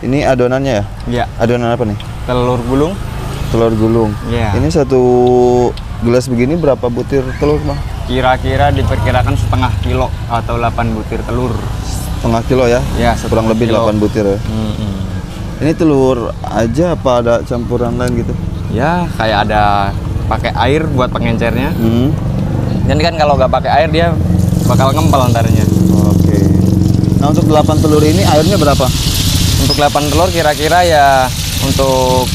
Ini adonannya ya? Iya. Adonan apa nih? Telur gulung. Telur gulung. Iya. Ini satu gelas begini berapa butir telur, Bang? Kira-kira diperkirakan setengah kilo atau 8 butir telur. Setengah kilo ya? Ya, kurang lebih kilo. 8 butir ya. Ini telur aja apa ada campuran lain gitu? Ya, kayak ada pakai air buat pengencernya. Dan kan kalau nggak pakai air dia bakal ngempel antaranya. Oke. Nah, untuk 8 telur ini airnya berapa? Untuk 8 telur kira-kira ya, untuk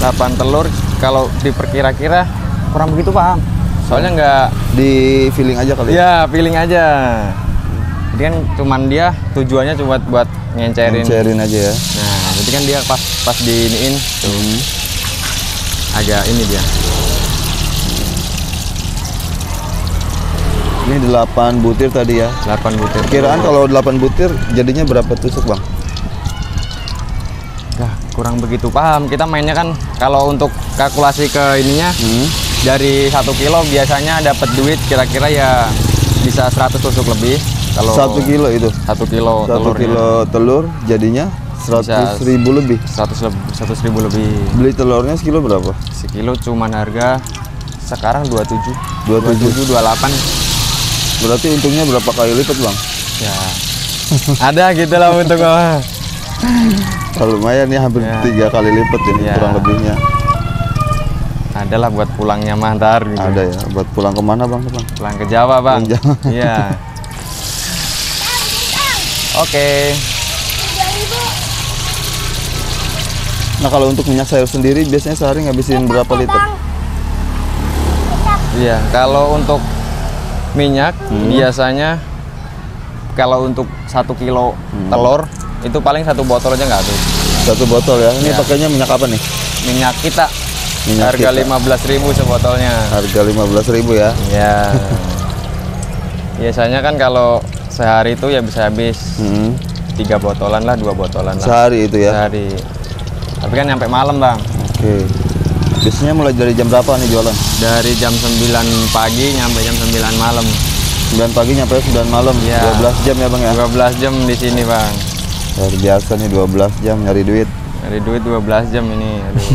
8 telur kalau diperkira-kira kurang begitu paham. Soalnya nggak di filling aja kali ya? Filling aja. Jadi kan cuman dia tujuannya cuma buat ngencerin aja ya. Nah, jadi kan dia pas diiniin tuh. Agak ini dia. Ini 8 butir tadi ya. 8 butir. Kiraan kalau 8 butir jadinya berapa tusuk, Bang? Nah, kurang begitu paham. Kita mainnya kan kalau untuk kalkulasi ke ininya dari 1 kilo biasanya dapat duit kira-kira ya bisa 100 tusuk lebih. Kalau 1 kilo itu. 1 kilo 1 telur. kilo telur jadinya 100.000 lebih. 100.000 lebih. Beli telurnya sekilo berapa? Sekilo cuman harga sekarang 27, 27, 28. Berarti untungnya berapa kali lipat, Bang? Ya. Ada gitu lah untuk Kalau lumayan ya, hampir Ya. 3 kali lipat ini Ya. kurang lebihnya. Adalah buat pulangnya mantar gitu. Ada ya, buat pulang kemana, Bang? Pulang ke Jawa, Bang. Pulang Jawa. Iya. Oke. Nah, kalau untuk minyak sayur sendiri biasanya sehari ngabisin berapa liter? Iya, kalau untuk minyak biasanya kalau untuk 1 kilo telur itu paling 1 botol aja nggak habis. 1 botol ya. Ini Ya. pakainya minyak apa nih? Minyak kita. Minyak Harga kita. 15.000 sebotolnya. Harga 15.000 ya. Ya. Biasanya kan kalau sehari itu ya bisa habis 3 botolan lah, 2 botolan lah. Sehari itu ya. Sehari. Tapi kan nyampe malam, Bang. Oke. Biasanya mulai dari jam berapa nih jualan? Dari jam 9 pagi nyampe jam 9 malam. 9 pagi nyampe 9 malam. Ya. 12 jam ya, Bang ya. 12 jam di sini, Bang. Luar biasa nih 12 jam nyari duit. Nyari duit 12 jam ini. Aduh.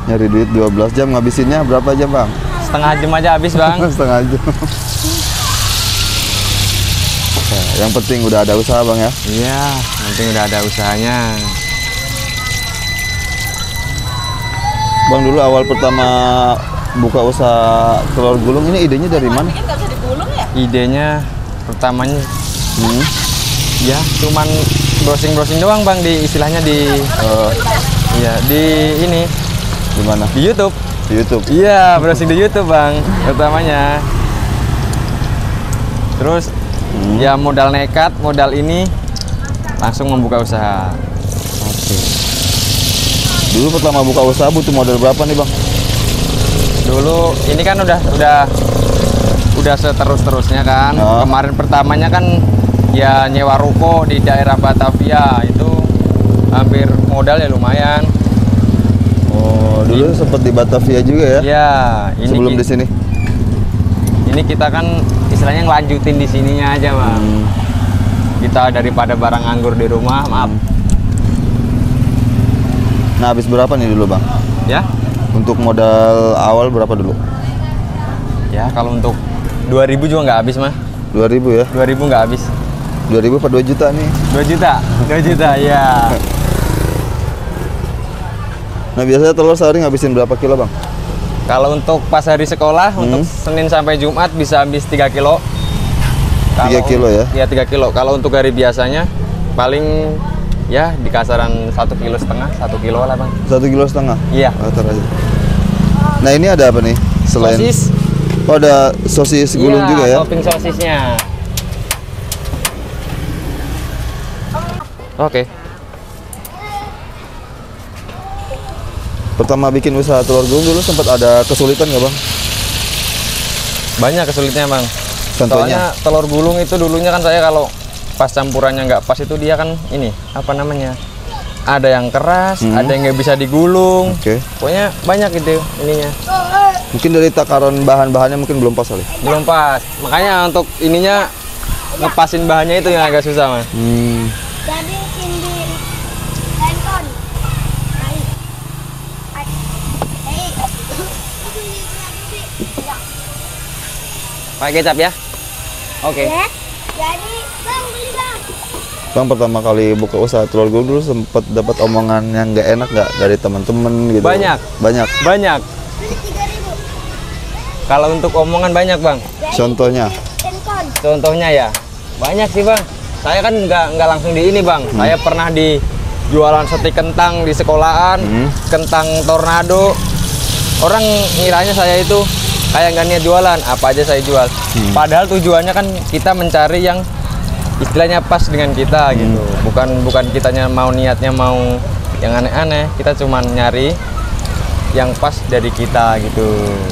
Nyari duit 12 jam, ngabisinnya berapa jam, Bang? Setengah jam aja habis, Bang. Setengah jam. Nah, yang penting udah ada usaha, Bang ya. Iya, penting udah ada usahanya. Bang, dulu awal pertama buka usaha telur gulung ini idenya dari mana? Idenya pertamanya ya cuman browsing-browsing doang, Bang, di istilahnya di iya, di ini Di mana? di YouTube. Di YouTube. Iya, browsing di YouTube, Bang, pertamanya. Terus ya modal nekat, modal ini langsung membuka usaha. Oke. Dulu pertama buka usaha butuh modal berapa nih, Bang? Dulu ini kan udah seterus-terusnya kan. Kemarin pertamanya kan ya nyewa ruko di daerah Batavia, itu hampir modal ya lumayan. Oh, dulu sempat di Batavia juga ya? Ya, ini Sebelum di sini. Ini kita kan istilahnya ngelanjutin di sininya aja, Bang. Kita daripada barang nganggur di rumah, maaf. Nah, habis berapa nih dulu, Bang? Ya. Untuk modal awal berapa dulu? Ya, kalau untuk 2.000 juga nggak habis, mah. 2.000 ya? 2.000 nggak habis. 2.000 apa 2 juta nih? 2 juta. 2 juta, ya. Nah, biasanya telur sehari ngabisin berapa kilo, Bang? Kalau untuk pas hari sekolah, untuk Senin sampai Jumat bisa habis 3 kilo. 3 kilo ya? Ya, 3 kilo. Kalau untuk hari biasanya paling ya di kasaran 1,5 kilo, 1 kilo lah, Bang. 1,5 kilo? Iya. Aja. Nah, ini ada apa nih? Selain Sosis. Oh, ada sosis gulung Iya, juga ya? topping sosisnya. Oke. Pertama bikin usaha telur gulung dulu sempat ada kesulitan nggak, Bang? Banyak kesulitnya, Bang. Contohnya? Soalnya telur gulung itu dulunya kan saya kalau pas campurannya nggak pas itu dia kan ini apa namanya? Ada yang keras, ada yang nggak bisa digulung. Oke. Pokoknya banyak itu ininya. Mungkin dari takaran bahan-bahannya mungkin belum pas kali. Belum pas. Makanya untuk ininya ngepasin bahannya itu yang agak susah, Mas. Pakai kecap ya. Oke. Ya. Jadi, Bang, beli Bang. Bang, pertama kali buka usaha telur gulung dulu sempat dapat omongan yang nggak enak nggak dari teman-teman gitu? Banyak. Banyak. Banyak. Beli 3.000. Kalau untuk omongan banyak, Bang. Jadi, Contohnya? Tenkon. Contohnya ya. Banyak sih, Bang. Saya kan nggak langsung di ini, Bang. Saya pernah di jualan stik kentang di sekolahan, kentang tornado. Orang ngiranya saya itu kayak nggak niat jualan, apa aja saya jual. Padahal tujuannya kan kita mencari yang istilahnya pas dengan kita gitu. Bukan kitanya mau niatnya mau yang aneh-aneh. Kita cuma nyari yang pas dari kita gitu.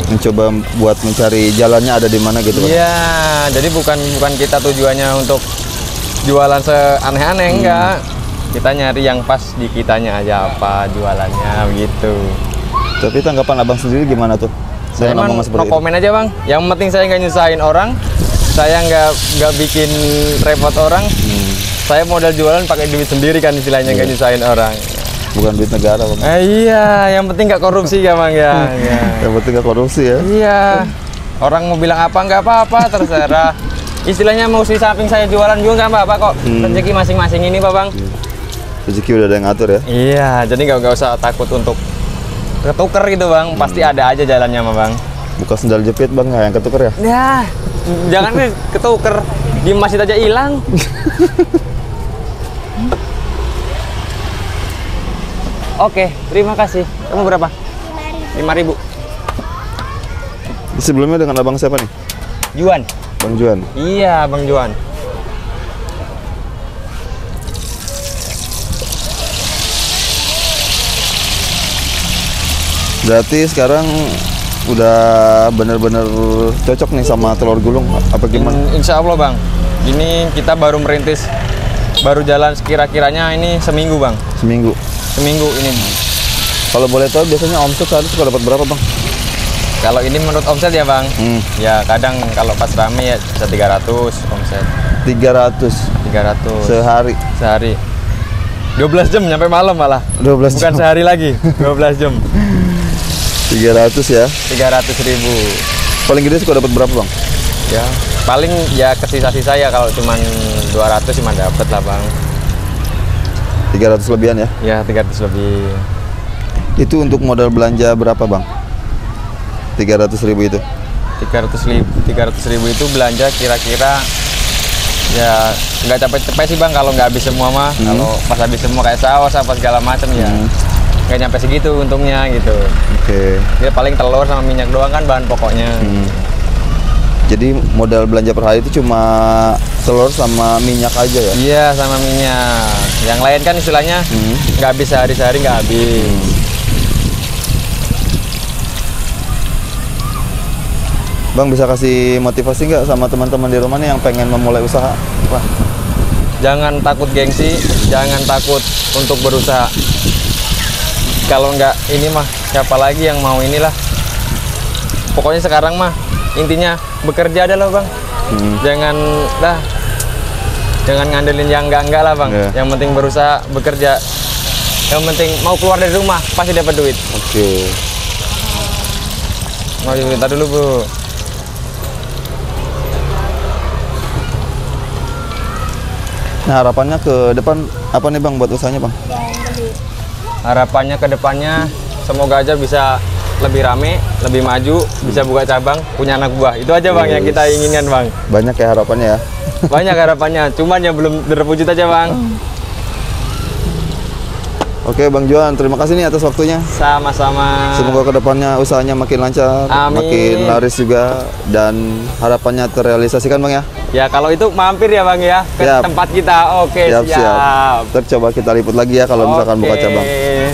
Mencoba buat mencari jalannya ada di mana gitu, Bang? Iya, jadi bukan kita tujuannya untuk jualan seaneh-aneh enggak. Kita nyari yang pas di kitanya aja apa jualannya begitu. Tapi tanggapan abang sendiri gimana tuh? Saya Dengan emang omongan seperti no komen aja, Bang. Yang penting saya nggak nyusahin orang, saya nggak bikin repot orang. Saya modal jualan pakai duit sendiri kan istilahnya, nggak nyusahin orang. Bukan duit negara, Bang. Iya, yang penting nggak korupsi ya, Bang ya. Yang penting gak korupsi ya. Iya. Orang mau bilang apa nggak apa-apa, terserah. Istilahnya mau di samping saya jualan juga nggak apa-apa kok. Rezeki masing-masing ini, Pak, Bang. Rezeki udah ada yang ngatur ya. Iya, jadi nggak usah takut untuk ketuker gitu, Bang. Pasti ada aja jalannya mah, Bang. Buka sendal jepit, Bang, nggak yang ketuker ya? Ya, jangan ketuker di masjid aja hilang. Oke, terima kasih. Kamu berapa? 5.000. Sebelumnya dengan abang siapa nih? Juan. Bang Juan. Iya, Bang Juan. Berarti sekarang udah bener-bener cocok nih sama telur gulung apa gimana? Insya Allah, Bang. Ini kita baru merintis, baru jalan sekira-kiranya ini seminggu, Bang. Seminggu. Seminggu ini. Kalau boleh tahu biasanya omset sehari suka dapat berapa, Bang? Kalau ini menurut omset ya, Bang. Ya kadang kalau pas rame ya bisa 300 omset. 300 300 sehari. sehari. 12 jam nyampe malam malah. 12 Bukan jam. sehari lagi, 12 jam. 300 ya. 300.000. Paling gede suka dapat berapa, Bang? Ya, paling ya ke sisa-sisa ya kalau cuman 200 cuma dapat lah, Bang. 300 lebihan ya. Ya, 300 lebih. Itu untuk modal belanja berapa, Bang? 300.000 itu. 300.000 itu belanja kira-kira ya nggak capek-capek sih, Bang, kalau nggak habis semua mah. Kalau pas habis semua kayak saus apa segala macam ya nggak nyampe segitu untungnya gitu. Oke. Dia paling telur sama minyak doang kan bahan pokoknya. Jadi modal belanja per hari itu cuma telur sama minyak aja ya? Iya, sama minyak. Yang lain kan istilahnya nggak habis sehari-sehari, nggak habis. Bang, bisa kasih motivasi nggak sama teman-teman di rumah nih yang pengen memulai usaha? Wah, Jangan takut gengsi, jangan takut untuk berusaha. Kalau nggak ini mah siapa lagi yang mau inilah. Pokoknya sekarang mah intinya bekerja adalah, Bang. Jangan ngandelin yang enggak lah, Bang. Yeah. Yang penting berusaha, bekerja. Yang penting mau keluar dari rumah pasti dapat duit. oke. Mau minta dulu, Bu. Nah, harapannya ke depan apa nih, Bang, buat usahanya, Bang? Harapannya ke depannya semoga aja bisa lebih rame, lebih maju, bisa buka cabang, punya anak buah. Itu aja, Bang, yang kita inginkan, Bang. Banyak ya harapannya ya. Banyak harapannya, cuman yang belum terwujud aja, Bang. Oke, Bang Juan, terima kasih nih atas waktunya. Sama-sama. Semoga kedepannya usahanya makin lancar, Amin. makin laris juga, dan harapannya terrealisasikan, Bang ya. Ya kalau itu mampir ya, Bang ya ke Siap. tempat kita. Oke, siap. Ntar coba kita liput lagi ya kalau misalkan buka cabang. Oke.